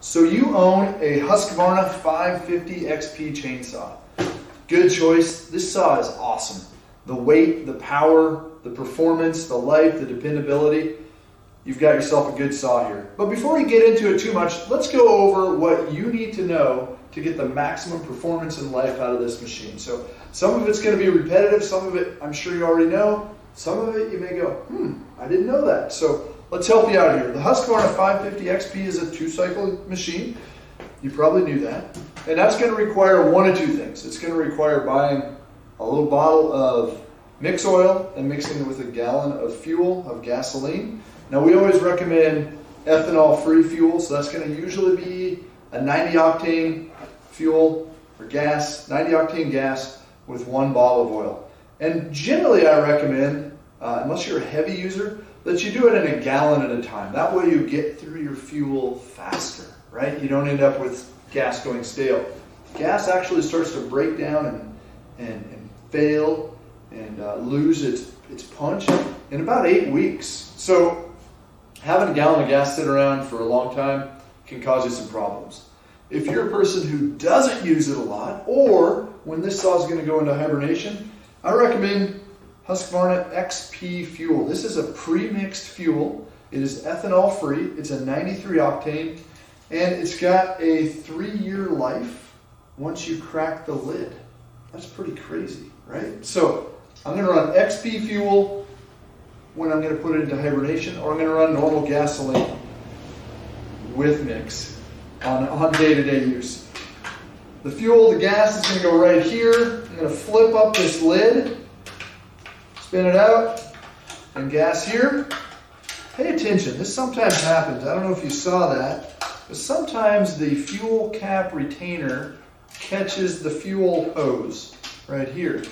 So you own a Husqvarna 550 XP chainsaw. Good choice. This saw is awesome. The weight, the power, the performance, the life, the dependability. You've got yourself a good saw here. But before we get into it too much, let's go over what you need to know to get the maximum performance and life out of this machine. So some of it's going to be repetitive, some of it I'm sure you already know, some of it you may go, I didn't know that. So let's help you out here. The Husqvarna 550 XP is a 2-cycle machine. You probably knew that. And that's going to require one of two things. It's going to require buying a little bottle of mix oil and mixing it with a gallon of fuel, of gasoline. Now we always recommend ethanol-free fuel, so that's going to usually be a 90-octane fuel or gas, 90-octane gas with 1 bottle of oil. And generally I recommend, unless you're a heavy user, that you do it in a gallon at a time. That way you get through your fuel faster, right? You don't end up with gas going stale. Gas actually starts to break down and fail and lose its punch in about 8 weeks. So having a gallon of gas sit around for a long time can cause you some problems. If you're a person who doesn't use it a lot, or when this saw is going to go into hibernation, I recommend Husqvarna Xp Fuel. This is a pre-mixed fuel. It is ethanol free. It's a 93 octane, and it's got a 3-year life once you crack the lid. That's pretty crazy, right? So I'm going to run Xp Fuel when I'm going to put it into hibernation, or I'm going to run normal gasoline with mix on day-to-day use. The fuel, the gas is going to go right here. I'm going to flip up this lid, spin it out, and gas here. Pay attention, this sometimes happens. I don't know if you saw that, but sometimes the fuel cap retainer catches the fuel hose right here.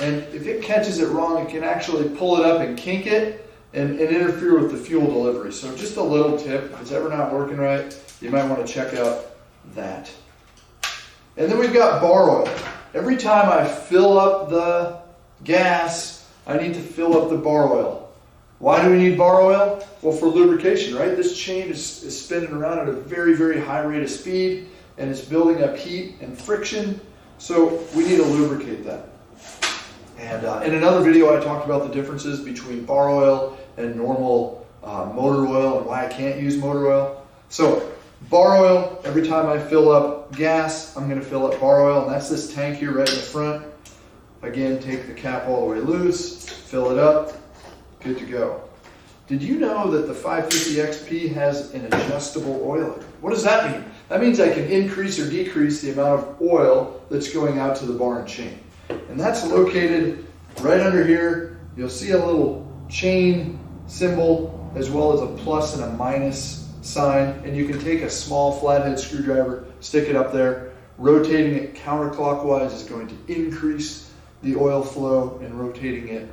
And if it catches it wrong, it can actually pull it up and kink it and interfere with the fuel delivery. So just a little tip, if it's ever not working right, you might want to check out that. And then we've got bar oil. Every time I fill up the gas, I need to fill up the bar oil. Why do we need bar oil? Well, for lubrication, right? This chain is spinning around at a very, very high rate of speed, and it's building up heat and friction, so we need to lubricate that. And in another video, I talked about the differences between bar oil and normal motor oil and why I can't use motor oil. So bar oil, every time I fill up gas, I'm going to fill up bar oil, and that's this tank here right in the front. Again, take the cap all the way loose, fill it up, good to go. Did you know that the 550 XP has an adjustable oiler? What does that mean? That means I can increase or decrease the amount of oil that's going out to the bar and chain. And that's located right under here. You'll see a little chain symbol as well as a plus and a minus sign, and you can take a small flathead screwdriver, stick it up there. Rotating it counterclockwise is going to increase the oil flow, and rotating it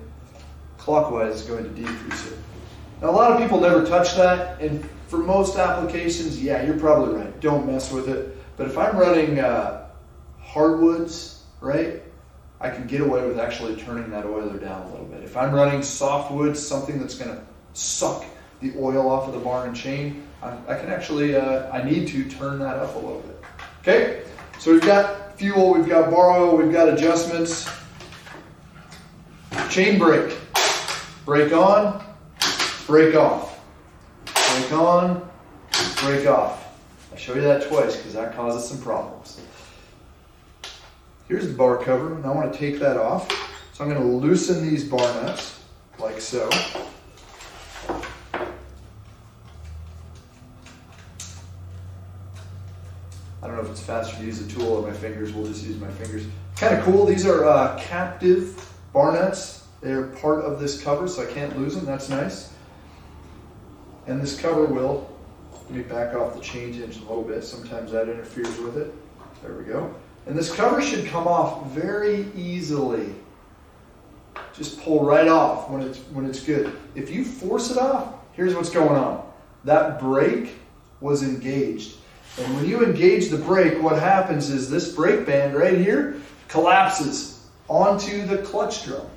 clockwise is going to decrease it. Now, a lot of people never touch that, and for most applications, yeah, you're probably right. Don't mess with it. But if I'm running hardwoods, right, I can get away with actually turning that oiler down a little bit. If I'm running softwoods, something that's going to suck the oil off of the bar and chain, I can actually, I need to turn that up a little bit. Okay, so we've got fuel, we've got bar oil, we've got adjustments. Chain brake. Brake on, brake off. Brake on, brake off. I'll show you that twice because that causes some problems. Here's the bar cover, and I want to take that off. So I'm going to loosen these bar nuts, like so. I don't know if it's faster to use a tool or my fingers. We'll just use my fingers. Kind of cool. These are captive bar nuts. They're part of this cover, so I can't lose them. That's nice. And this cover will, let me back off the chain hinge a little bit. Sometimes that interferes with it. There we go. And this cover should come off very easily. Just pull right off when it's good. If you force it off, here's what's going on. That brake was engaged. And when you engage the brake, what happens is this brake band right here collapses onto the clutch drum.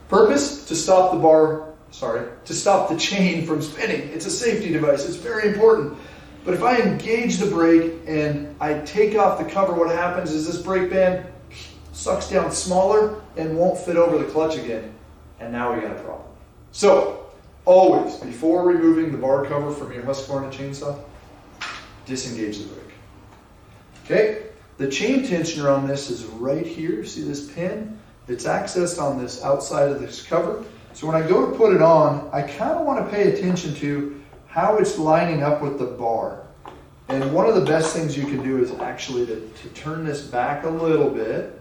Purpose? To stop the chain from spinning. It's a safety device. It's very important. But if I engage the brake and I take off the cover, what happens is this brake band sucks down smaller and won't fit over the clutch again. And now we got a problem. So, always, before removing the bar cover from your Husqvarna chainsaw, disengage the brake. Okay? The chain tensioner on this is right here. See this pin? It's accessed on this outside of this cover. So when I go to put it on, I kind of want to pay attention to how it's lining up with the bar. And one of the best things you can do is actually to turn this back a little bit.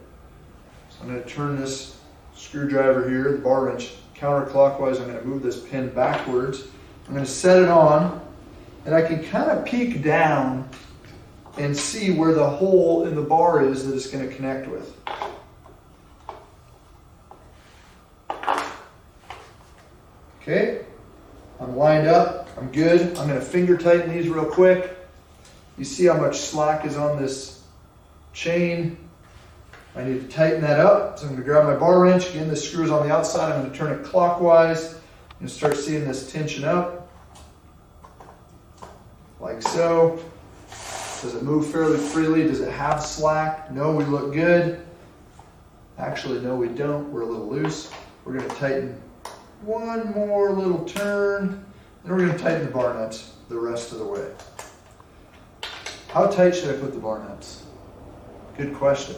So I'm going to turn this screwdriver here, the bar wrench, counterclockwise. I'm going to move this pin backwards. I'm going to set it on, and I can kind of peek down and see where the hole in the bar is that it's going to connect with. Okay, I'm lined up, I'm good. I'm going to finger tighten these real quick. You see how much slack is on this chain. I need to tighten that up. So I'm going to grab my bar wrench. Again, this screw is on the outside. I'm going to turn it clockwise and start seeing this tension up. Like so. Does it move fairly freely? Does it have slack? No, we look good. Actually, no, we don't. We're a little loose. We're going to tighten one more little turn, and we're going to tighten the bar nuts the rest of the way. How tight should I put the bar nuts? Good question.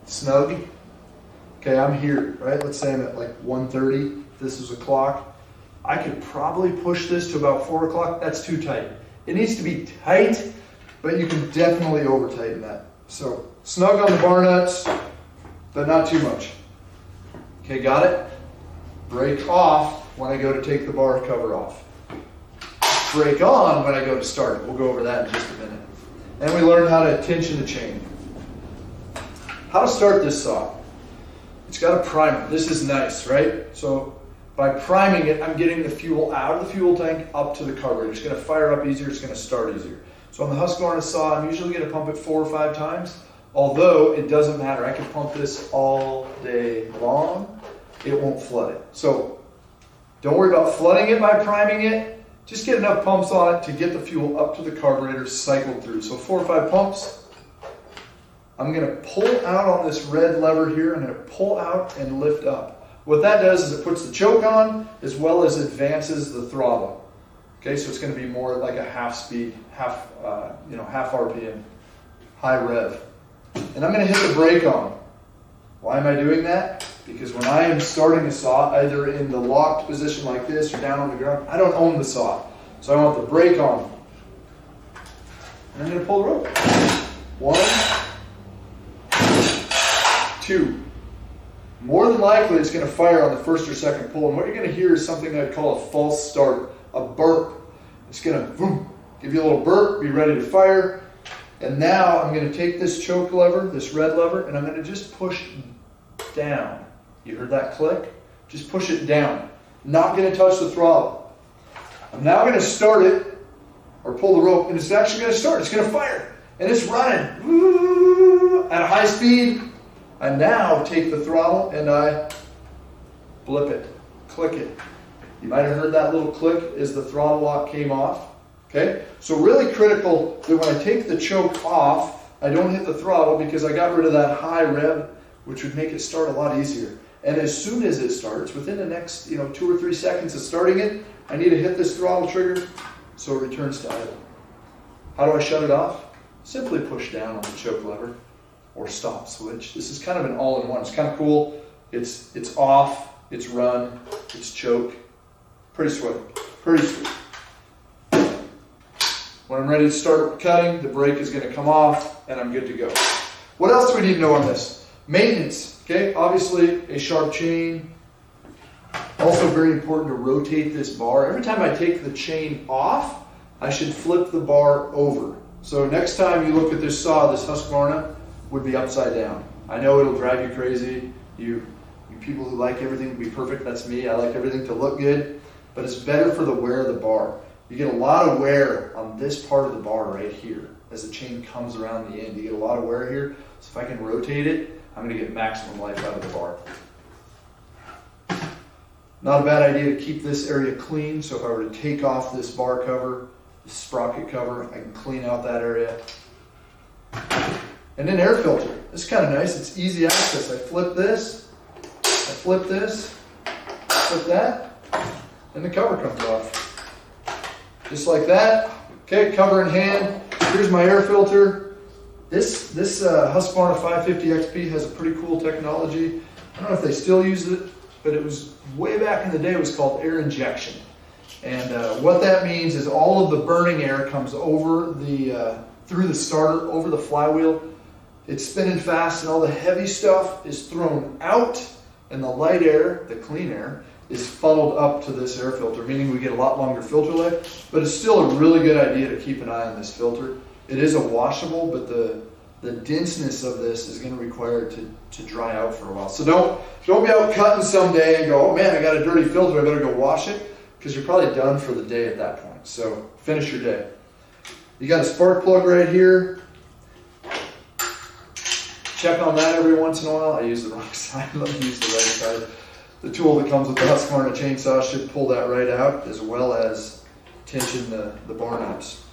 Snug? Okay, I'm here, right? Let's say I'm at like 1:30. This is a clock. I could probably push this to about 4 o'clock. That's too tight. It needs to be tight, but you can definitely over tighten that. So snug on the bar nuts, but not too much. Okay, got it? Brake off when I go to take the bar cover off. Brake on when I go to start it. We'll go over that in just a minute. And we learn how to tension the chain. How to start this saw. It's got a primer. This is nice, right? So by priming it, I'm getting the fuel out of the fuel tank up to the carburetor. It's going to fire up easier. It's going to start easier. So on the Husqvarna saw, I'm usually going to pump it 4 or 5 times. Although it doesn't matter. I can pump this all day long. It won't flood it. So don't worry about flooding it by priming it. Just get enough pumps on it to get the fuel up to the carburetor cycled through. So 4 or 5 pumps. I'm going to pull out on this red lever here. I'm going to pull out and lift up. What that does is it puts the choke on as well as advances the throttle. Okay, so it's going to be more like a half speed, half RPM, high rev. And I'm going to hit the brake on. Why am I doing that? Because when I am starting a saw, either in the locked position like this or down on the ground, I don't own the saw. So I want the brake on. And I'm going to pull the rope. 1, 2. More than likely, it's going to fire on the first or second pull. And what you're going to hear is something I'd call a false start, a burp. It's going to boom, give you a little burp, be ready to fire. And now I'm going to take this choke lever, this red lever, and I'm going to just push down. You heard that click? Just push it down. Not going to touch the throttle. I'm now going to start it, or pull the rope, and it's actually going to start. It's going to fire. And it's running. Woo, at a high speed. I now take the throttle and I blip it, click it. You might have heard that little click as the throttle lock came off. Okay? So really critical that when I take the choke off, I don't hit the throttle because I got rid of that high rev, which would make it start a lot easier. And as soon as it starts, within the next 2 or 3 seconds of starting it, I need to hit this throttle trigger so it returns to idle. How do I shut it off? Simply push down on the choke lever or stop switch. This is kind of an all-in-one. It's kind of cool. It's off, it's run, it's choke. Pretty sweet. Pretty sweet. When I'm ready to start cutting, the brake is going to come off and I'm good to go. What else do we need to know on this? Maintenance. Okay, obviously a sharp chain. Also very important to rotate this bar. Every time I take the chain off, I should flip the bar over. So next time you look at this saw, this Husqvarna would be upside down. I know it'll drive you crazy. You people who like everything to be perfect, that's me. I like everything to look good, but it's better for the wear of the bar. You get a lot of wear on this part of the bar right here. As the chain comes around the end, you get a lot of wear here. So if I can rotate it, I'm going to get maximum life out of the bar. Not a bad idea to keep this area clean. So if I were to take off this bar cover, the sprocket cover. I can clean out that area. And then air filter. It's kind of nice. It's easy access. I flip this, flip that, and the cover comes off. Just like that. Okay, cover in hand. Here's my air filter. This Husqvarna 550 XP has a pretty cool technology. I don't know if they still use it, but it was way back in the day. It was called air injection. And what that means is all of the burning air comes over through the starter, over the flywheel. It's spinning fast, and all the heavy stuff is thrown out, and the light air, the clean air, is funneled up to this air filter, meaning we get a lot longer filter life. But it's still a really good idea to keep an eye on this filter. It is a washable, but the denseness of this is going to require it to dry out for a while. So don't be out cutting someday and go, oh man, I got a dirty filter, I better go wash it, because you're probably done for the day at that point. So finish your day. You got a spark plug right here. Check on that every once in a while. I use the wrong side. Let me use the right side. The tool that comes with the Husqvarna chainsaw should pull that right out, as well as tension the bar knobs.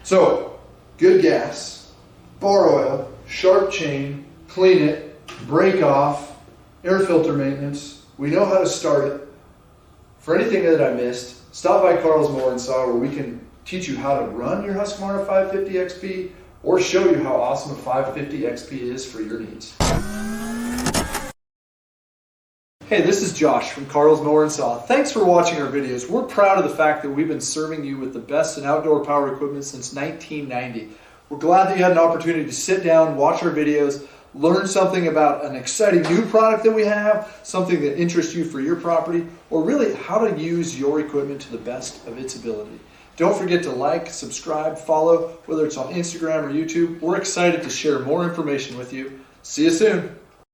So, good gas, bar oil, sharp chain, clean it, break off, air filter maintenance. We know how to start it. For anything that I missed, stop by Carl's Mower and Saw, where we can teach you how to run your Husqvarna 550 XP, or show you how awesome a 550 XP is for your needs. Hey, this is Josh from Carl's Mower and Saw. Thanks for watching our videos. We're proud of the fact that we've been serving you with the best in outdoor power equipment since 1990. We're glad that you had an opportunity to sit down, watch our videos, learn something about an exciting new product that we have, something that interests you for your property, or really how to use your equipment to the best of its ability. Don't forget to like, subscribe, follow, whether it's on Instagram or YouTube. We're excited to share more information with you. See you soon.